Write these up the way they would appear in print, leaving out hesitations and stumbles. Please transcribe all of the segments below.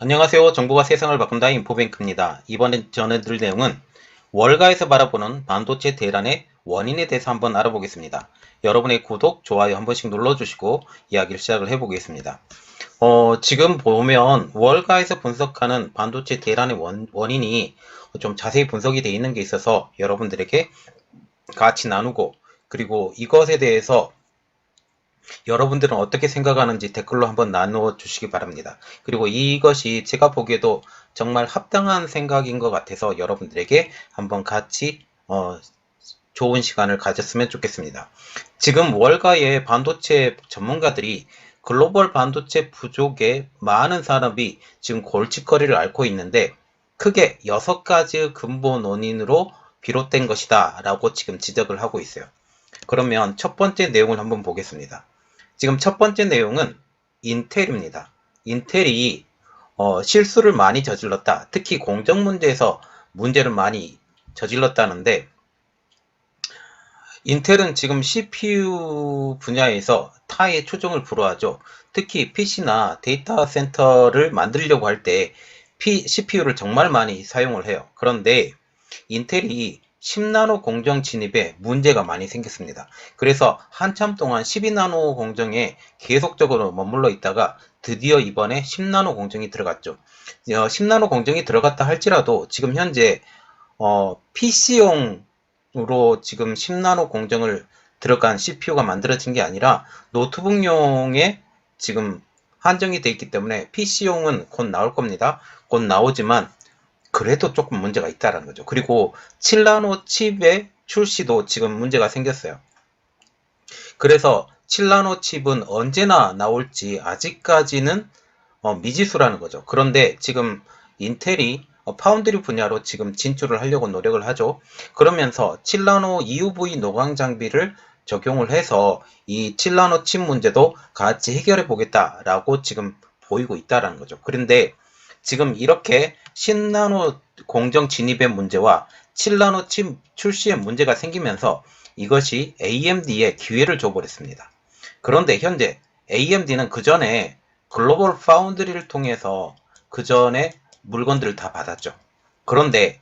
안녕하세요. 정보가 세상을 바꾼다 인포뱅크입니다. 이번에 전해드릴 내용은 월가에서 바라보는 반도체 대란의 원인에 대해서 한번 알아보겠습니다. 여러분의 구독, 좋아요 한 번씩 눌러주시고 이야기를 시작을 해보겠습니다. 지금 보면 월가에서 분석하는 반도체 대란의 원인이 좀 자세히 분석이 되어 있는 게 있어서 여러분들에게 같이 나누고, 그리고 이것에 대해서 여러분들은 어떻게 생각하는지 댓글로 한번 나누어 주시기 바랍니다. 그리고 이것이 제가 보기에도 정말 합당한 생각인 것 같아서 여러분들에게 한번 같이 좋은 시간을 가졌으면 좋겠습니다. 지금 월가의 반도체 전문가들이 글로벌 반도체 부족의 많은 산업이 지금 골칫거리를 앓고 있는데 크게 6가지 근본 원인으로 비롯된 것이다 라고 지금 지적을 하고 있어요. 그러면 첫 번째 내용을 한번 보겠습니다. 지금 첫 번째 내용은 인텔입니다. 인텔이 실수를 많이 저질렀다. 특히 공정 문제에서 문제를 많이 저질렀다는데, 인텔은 지금 CPU 분야에서 타의 초종을 불허하죠. 특히 PC나 데이터 센터를 만들려고 할 때 CPU를 정말 많이 사용을 해요. 그런데 인텔이 10나노 공정 진입에 문제가 많이 생겼습니다. 그래서 한참 동안 12나노 공정에 계속적으로 머물러 있다가 드디어 이번에 10나노 공정이 들어갔죠. 10나노 공정이 들어갔다 할지라도 지금 현재 PC용으로 지금 10나노 공정을 들어간 CPU가 만들어진 게 아니라 노트북용에 지금 한정이 되어 있기 때문에 PC용은 곧 나올 겁니다. 곧 나오지만 그래도 조금 문제가 있다는 거죠. 그리고 7나노 칩의 출시도 지금 문제가 생겼어요. 그래서 7나노 칩은 언제나 나올지 아직까지는 미지수라는 거죠. 그런데 지금 인텔이 파운드리 분야로 지금 진출을 하려고 노력을 하죠. 그러면서 7나노 EUV 노광 장비를 적용을 해서 이 7나노 칩 문제도 같이 해결해 보겠다라고 지금 보이고 있다는 거죠. 그런데 지금 이렇게 10나노 공정 진입의 문제와 7나노 칩 출시의 문제가 생기면서 이것이 AMD에 기회를 줘버렸습니다. 그런데 현재 AMD는 그 전에 글로벌 파운드리를 통해서 그 전에 물건들을 다 받았죠. 그런데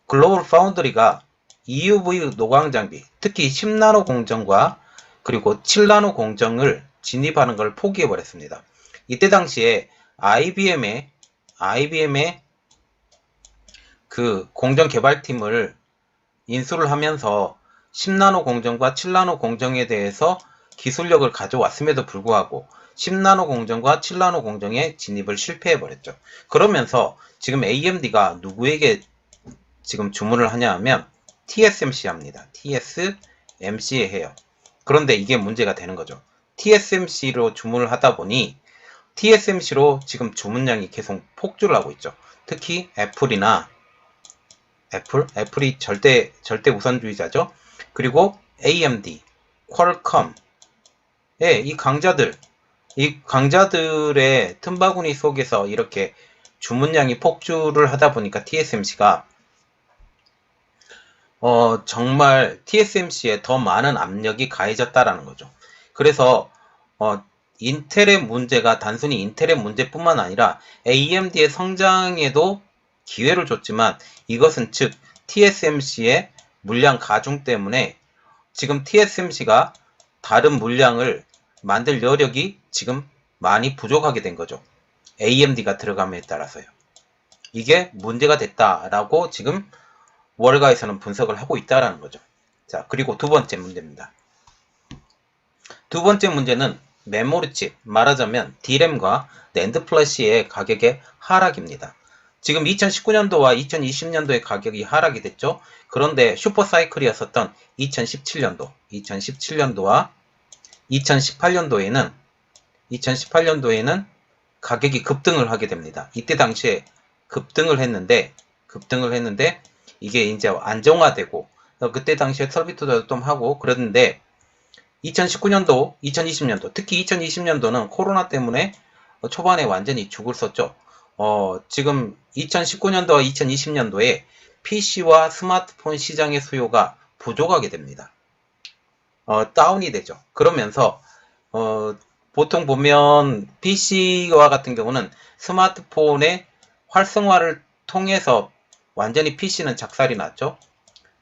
글로벌 파운드리가 EUV 노광 장비, 특히 10나노 공정과 그리고 7나노 공정을 진입하는 걸 포기해 버렸습니다. 이때 당시에 IBM의 그 공정 개발팀을 인수를 하면서 10나노 공정과 7나노 공정에 대해서 기술력을 가져왔음에도 불구하고 10나노 공정과 7나노 공정에 진입을 실패해버렸죠. 그러면서 지금 AMD가 누구에게 지금 주문을 하냐 하면 TSMC 합니다. TSMC에 해요. 그런데 이게 문제가 되는 거죠. TSMC로 주문을 하다 보니 TSMC로 지금 주문량이 계속 폭주를 하고 있죠. 특히 애플이 절대 우선주의자죠. 그리고 AMD, 퀄컴, 이 강자들의 틈바구니 속에서 이렇게 주문량이 폭주를 하다 보니까 TSMC가 정말 TSMC에 더 많은 압력이 가해졌다라는 거죠. 그래서 인텔의 문제가 단순히 인텔의 문제뿐만 아니라 AMD의 성장에도 기회를 줬지만 이것은 즉 TSMC의 물량 가중 때문에 지금 TSMC가 다른 물량을 만들 여력이 지금 많이 부족하게 된 거죠. AMD가 들어감에 따라서요. 이게 문제가 됐다라고 지금 월가에서는 분석을 하고 있다라는 거죠. 자, 그리고 두 번째 문제입니다. 두 번째 문제는 메모리칩, 말하자면 D램과 낸드 플래시의 가격의 하락입니다. 지금 2019년도와 2020년도의 가격이 하락이 됐죠. 그런데 슈퍼사이클이었었던 2017년도와 2018년도에는 가격이 급등을 하게 됩니다. 이때 당시에 급등을 했는데 이게 이제 안정화되고 그때 당시에 설비 투자도 좀 하고 그랬는데 2019년도, 2020년도, 특히 2020년도는 코로나 때문에 초반에 완전히 죽을 썼죠. 지금 2019년도와 2020년도에 PC와 스마트폰 시장의 수요가 부족하게 됩니다. 다운이 되죠. 그러면서 보통 보면 PC와 같은 경우는 스마트폰의 활성화를 통해서 완전히 PC는 작살이 났죠.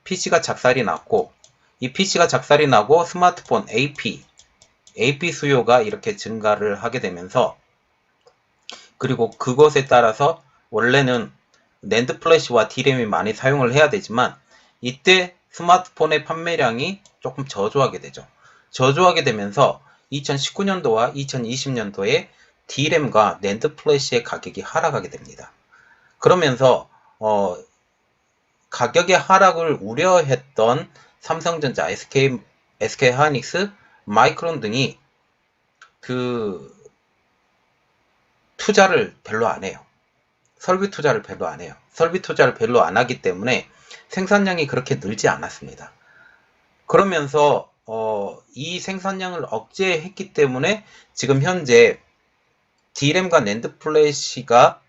PC가 작살이 났고, 이 PC가 작살이 나고 스마트폰 AP 수요가 이렇게 증가를 하게 되면서, 그리고 그것에 따라서 원래는 낸드 플래시와 D램이 많이 사용을 해야 되지만, 이때 스마트폰의 판매량이 조금 저조하게 되죠. 저조하게 되면서 2019년도와 2020년도에 D램과 낸드 플래시의 가격이 하락하게 됩니다. 그러면서 가격의 하락을 우려했던 삼성전자, SK하이닉스, 마이크론 등이 그 투자를 별로 안 해요. 설비 투자를 별로 안 해요. 설비 투자를 별로 안 하기 때문에 생산량이 그렇게 늘지 않았습니다. 그러면서 이 생산량을 억제했기 때문에 지금 현재 D램과 낸드 플래시가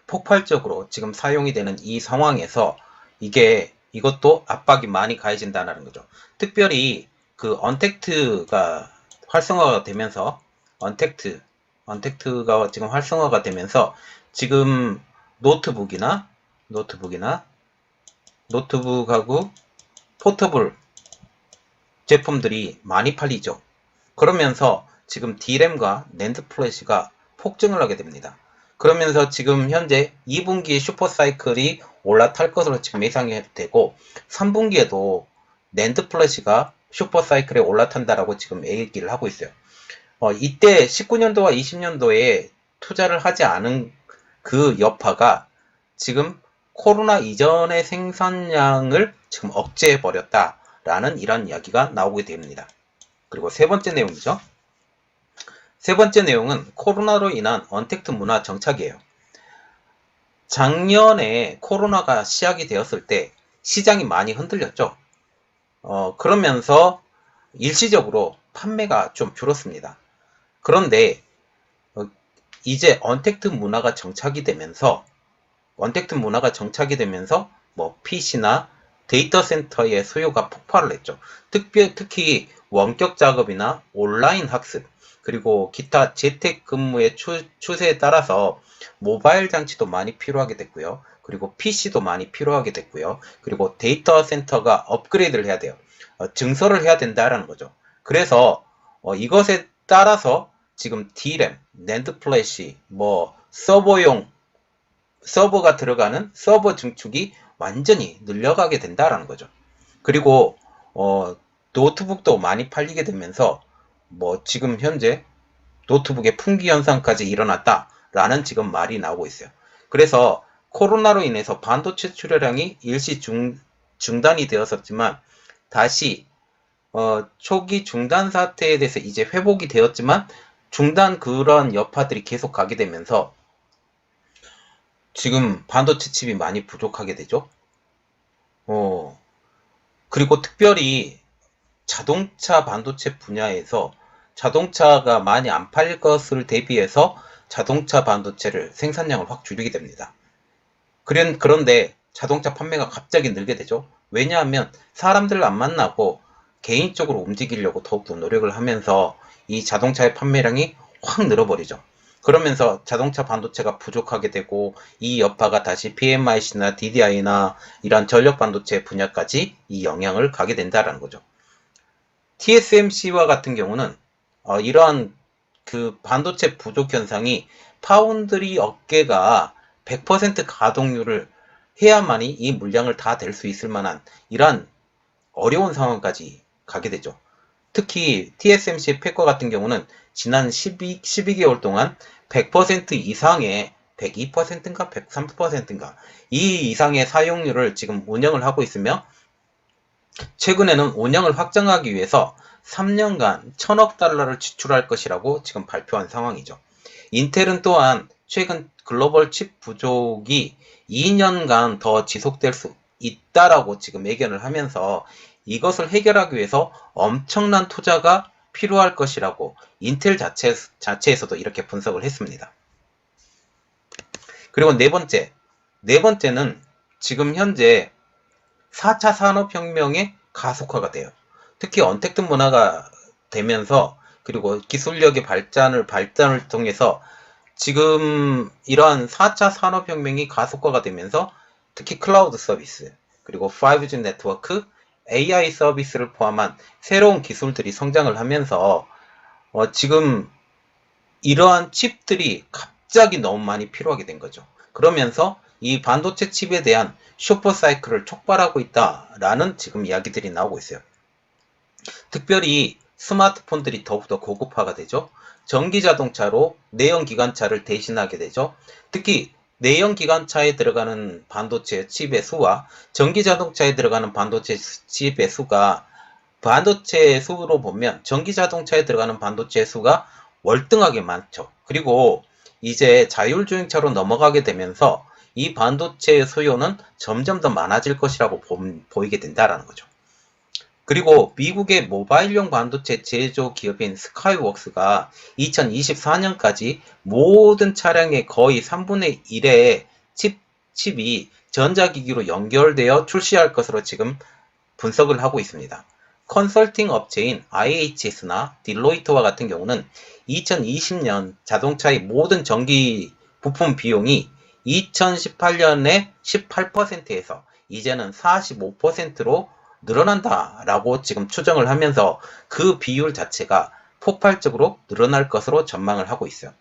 폭발적으로 지금 사용이 되는 이 상황에서 이것도 압박이 많이 가해진다는 거죠. 특별히 그 언택트가 활성화가 되면서 언택트가 지금 활성화가 되면서 지금 노트북하고 포터블 제품들이 많이 팔리죠. 그러면서 지금 D램과 낸드 플래시가 폭증을 하게 됩니다. 그러면서 지금 현재 2분기에 슈퍼사이클이 올라탈 것으로 지금 예상이 되고 3분기에도 낸드 플래시가 슈퍼사이클에 올라탄다라고 지금 얘기를 하고 있어요. 이때 19년도와 20년도에 투자를 하지 않은 그 여파가 지금 코로나 이전의 생산량을 지금 억제해 버렸다라는 이런 이야기가 나오게 됩니다. 그리고 세 번째 내용이죠. 세 번째 내용은 코로나로 인한 언택트 문화 정착이에요. 작년에 코로나가 시작이 되었을 때 시장이 많이 흔들렸죠. 그러면서 일시적으로 판매가 좀 줄었습니다. 그런데 이제 언택트 문화가 정착이 되면서 뭐 PC나 데이터 센터의 수요가 폭발을 했죠. 특히 원격 작업이나 온라인 학습, 그리고 기타 재택 근무의 추세에 따라서 모바일 장치도 많이 필요하게 됐고요. 그리고 PC도 많이 필요하게 됐고요. 그리고 데이터 센터가 업그레이드를 해야 돼요. 증설을 해야 된다라는 거죠. 그래서 이것에 따라서 지금 D램, 낸드 플래시, 뭐 서버가 들어가는 서버 증축이 완전히 늘려가게 된다라는 거죠. 그리고 노트북도 많이 팔리게 되면서 뭐 지금 현재 노트북의 품귀 현상까지 일어났다라는 지금 말이 나오고 있어요. 그래서 코로나로 인해서 반도체 출하량이 일시 중단이 되었었지만 다시 초기 중단 사태에 대해서 이제 회복이 되었지만 중단 그런 여파들이 계속 가게 되면서 지금 반도체 칩이 많이 부족하게 되죠. 그리고 특별히 자동차 반도체 분야에서 자동차가 많이 안 팔릴 것을 대비해서 자동차 반도체를 생산량을 확 줄이게 됩니다. 그런데 자동차 판매가 갑자기 늘게 되죠. 왜냐하면 사람들을 안 만나고 개인적으로 움직이려고 더욱더 노력을 하면서 이 자동차의 판매량이 확 늘어버리죠. 그러면서 자동차 반도체가 부족하게 되고 이 여파가 다시 PMIC나 DDI나 이런 전력 반도체 분야까지 이 영향을 가게 된다는 거죠. TSMC와 같은 경우는 이러한 그 반도체 부족 현상이 파운드리 업계가 100% 가동률을 해야만이 이 물량을 다 댈 수 있을 만한 이러한 어려운 상황까지 가게 되죠. 특히 TSMC 팩과 같은 경우는 지난 12개월 동안 100% 이상의 102%인가 103%인가 이 이상의 사용률을 지금 운영을 하고 있으며 최근에는 운영을 확장하기 위해서 3년간 1000억 달러를 지출할 것이라고 지금 발표한 상황이죠. 인텔은 또한 최근 글로벌 칩 부족이 2년간 더 지속될 수 있다라고 지금 예견을 하면서 이것을 해결하기 위해서 엄청난 투자가 필요할 것이라고 인텔 자체에서도 이렇게 분석을 했습니다. 그리고 네 번째는 지금 현재 4차 산업혁명의 가속화가 돼요. 특히 언택트 문화가 되면서 그리고 기술력의 발전을 통해서 지금 이러한 4차 산업혁명이 가속화가 되면서 특히 클라우드 서비스, 그리고 5G 네트워크, AI 서비스를 포함한 새로운 기술들이 성장을 하면서 지금 이러한 칩들이 갑자기 너무 많이 필요하게 된 거죠. 그러면서 이 반도체 칩에 대한 슈퍼 사이클을 촉발하고 있다라는 지금 이야기들이 나오고 있어요. 특별히 스마트폰들이 더욱더 고급화가 되죠. 전기 자동차로 내연 기관차를 대신하게 되죠. 특히 내연 기관차에 들어가는 반도체 칩의 수와 전기 자동차에 들어가는 반도체 칩의 수가 반도체 수로 보면 전기 자동차에 들어가는 반도체 수가 월등하게 많죠. 그리고 이제 자율주행차로 넘어가게 되면서 이 반도체의 수요는 점점 더 많아질 것이라고 보이게 된다는 거죠. 그리고 미국의 모바일용 반도체 제조 기업인 스카이웍스가 2024년까지 모든 차량의 거의 3분의 1의 칩이 전자기기로 연결되어 출시할 것으로 지금 분석을 하고 있습니다. 컨설팅 업체인 IHS나 딜로이트와 같은 경우는 2020년 자동차의 모든 전기 부품 비용이 2018년에 18%에서 이제는 45%로 늘어난다라고 지금 추정을 하면서 그 비율 자체가 폭발적으로 늘어날 것으로 전망을 하고 있어요.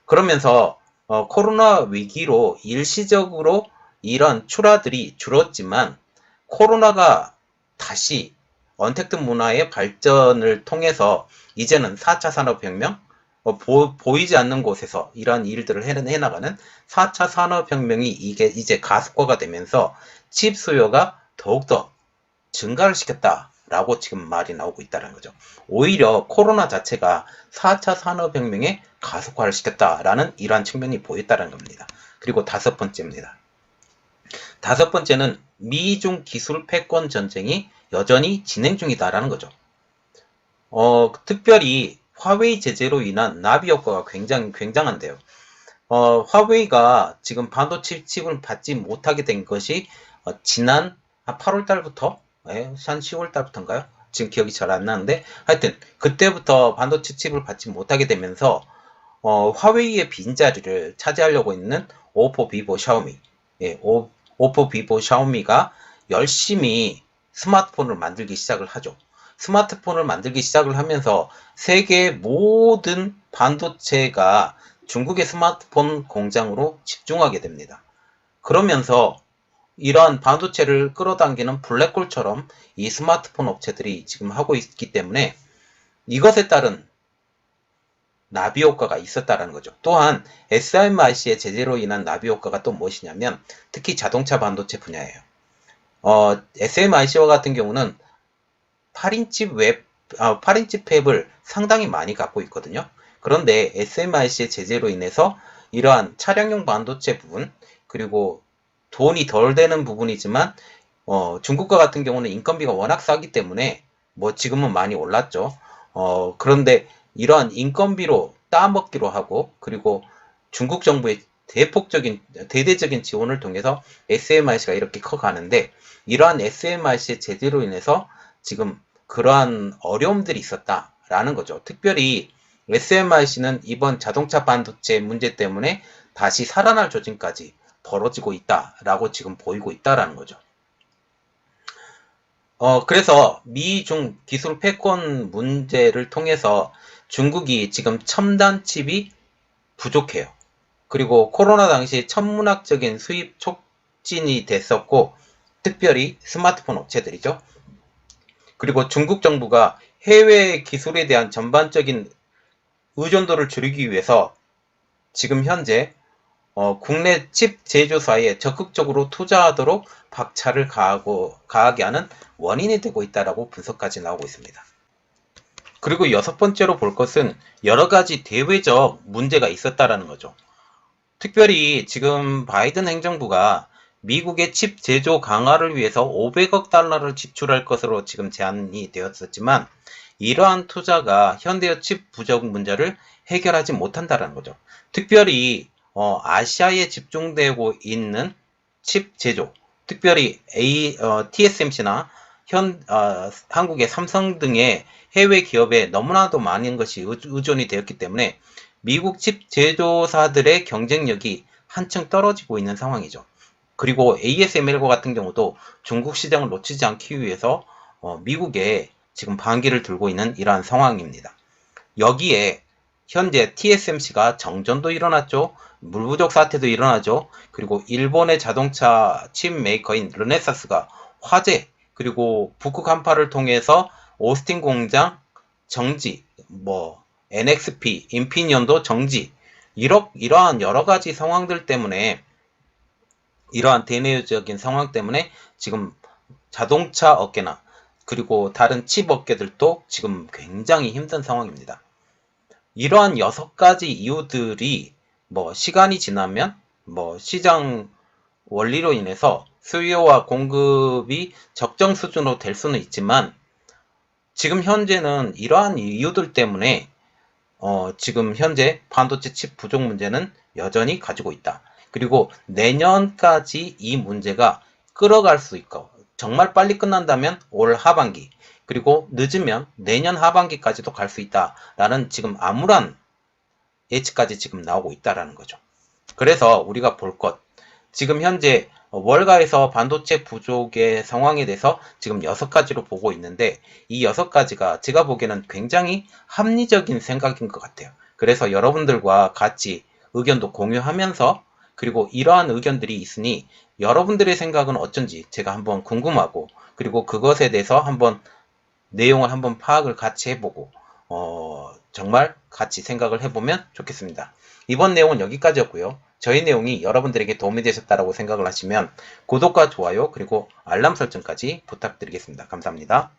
그러면서 코로나 위기로 일시적으로 이런 출하들이 줄었지만 코로나가 다시 언택트 문화의 발전을 통해서 이제는 4차 산업혁명, 보이지 않는 곳에서 이러한 일들을 해나가는 4차 산업혁명이 이제 가속화가 되면서 칩 수요가 더욱더 증가를 시켰다라고 지금 말이 나오고 있다는 거죠. 오히려 코로나 자체가 4차 산업혁명에 가속화를 시켰다라는 이러한 측면이 보였다는 겁니다. 그리고 다섯 번째입니다. 다섯 번째는 미중 기술 패권 전쟁이 여전히 진행 중이다라는 거죠. 특별히 화웨이 제재로 인한 나비 효과가 굉장한데요. 화웨이가 지금 반도체 칩을 받지 못하게 된 것이 지난 8월 달부터 한 10월 달부터인가요? 지금 기억이 잘 안 나는데 하여튼 그때부터 반도체 칩을 받지 못하게 되면서 화웨이의 빈자리를 차지하려고 있는 오포, 비보, 샤오미, 오포, 비보, 샤오미가 열심히 스마트폰을 만들기 시작을 하죠. 스마트폰을 만들기 시작을 하면서 세계의 모든 반도체가 중국의 스마트폰 공장으로 집중하게 됩니다. 그러면서 이러한 반도체를 끌어당기는 블랙홀처럼 이 스마트폰 업체들이 지금 하고 있기 때문에 이것에 따른 나비 효과가 있었다는 거죠. 또한 SMIC의 제재로 인한 나비 효과가 또 무엇이냐면 특히 자동차 반도체 분야예요. SMIC와 같은 경우는 8인치 8인치 팹을 상당히 많이 갖고 있거든요. 그런데 SMIC의 제재로 인해서 이러한 차량용 반도체 부분, 그리고 돈이 덜 되는 부분이지만 중국과 같은 경우는 인건비가 워낙 싸기 때문에 뭐 지금은 많이 올랐죠. 그런데 이러한 인건비로 따먹기로 하고, 그리고 중국 정부의 대대적인 지원을 통해서 SMIC가 이렇게 커가는데, 이러한 SMIC의 제재로 인해서 지금 그러한 어려움들이 있었다라는 거죠. 특별히 SMIC는 이번 자동차 반도체 문제 때문에 다시 살아날 조짐까지 벌어지고 있다라고 지금 보이고 있다라는 거죠. 그래서 미중 기술 패권 문제를 통해서 중국이 지금 첨단 칩이 부족해요. 그리고 코로나 당시 천문학적인 수입 촉진이 됐었고, 특별히 스마트폰 업체들이죠. 그리고 중국 정부가 해외 기술에 대한 전반적인 의존도를 줄이기 위해서 지금 현재 국내 칩 제조사에 적극적으로 투자하도록 박차를 가하게 하는 원인이 되고 있다라고 분석까지 나오고 있습니다. 그리고 여섯 번째로 볼 것은 여러 가지 대외적 문제가 있었다라는 거죠. 특별히 지금 바이든 행정부가 미국의 칩 제조 강화를 위해서 500억 달러를 지출할 것으로 지금 제안이 되었었지만 이러한 투자가 현대의 칩 부족 문제를 해결하지 못한다는 거죠. 특별히 아시아에 집중되고 있는 칩 제조, 특별히 TSMC나 한국의 삼성 등의 해외 기업에 너무나도 많은 것이 의존이 되었기 때문에 미국 칩 제조사들의 경쟁력이 한층 떨어지고 있는 상황이죠. 그리고 ASML과 같은 경우도 중국 시장을 놓치지 않기 위해서 미국에 지금 반기를 들고 있는 이러한 상황입니다. 여기에 현재 TSMC가 정전도 일어났죠. 물 부족 사태도 일어나죠. 그리고 일본의 자동차 칩 메이커인 르네사스가 화재, 그리고 북극 한파를 통해서 오스틴 공장 정지, NXP, 인피니언도 정지, 이러한 여러 가지 상황들 때문에, 이러한 대내적인 상황 때문에 지금 자동차 업계나 그리고 다른 칩 업계들도 지금 굉장히 힘든 상황입니다. 이러한 6가지 이유들이 시간이 지나면 시장 원리로 인해서 수요와 공급이 적정 수준으로 될 수는 있지만, 지금 현재는 이러한 이유들 때문에 지금 현재 반도체 칩 부족 문제는 여전히 가지고 있다. 그리고 내년까지 이 문제가 끌어갈 수 있고, 정말 빨리 끝난다면 올 하반기, 그리고 늦으면 내년 하반기까지도 갈 수 있다라는 지금 암울한 예측까지 지금 나오고 있다라는 거죠. 그래서 우리가 볼 것, 지금 현재 월가에서 반도체 부족의 상황에 대해서 지금 6가지로 보고 있는데, 이 6가지가 제가 보기에는 굉장히 합리적인 생각인 것 같아요. 그래서 여러분들과 같이 의견도 공유하면서, 그리고 이러한 의견들이 있으니 여러분들의 생각은 어쩐지 제가 한번 궁금하고, 그리고 그것에 대해서 한번 내용을 한번 파악을 같이 해보고 정말 같이 생각을 해보면 좋겠습니다. 이번 내용은 여기까지였고요. 저희 내용이 여러분들에게 도움이 되셨다고 생각을 하시면 구독과 좋아요 그리고 알람 설정까지 부탁드리겠습니다. 감사합니다.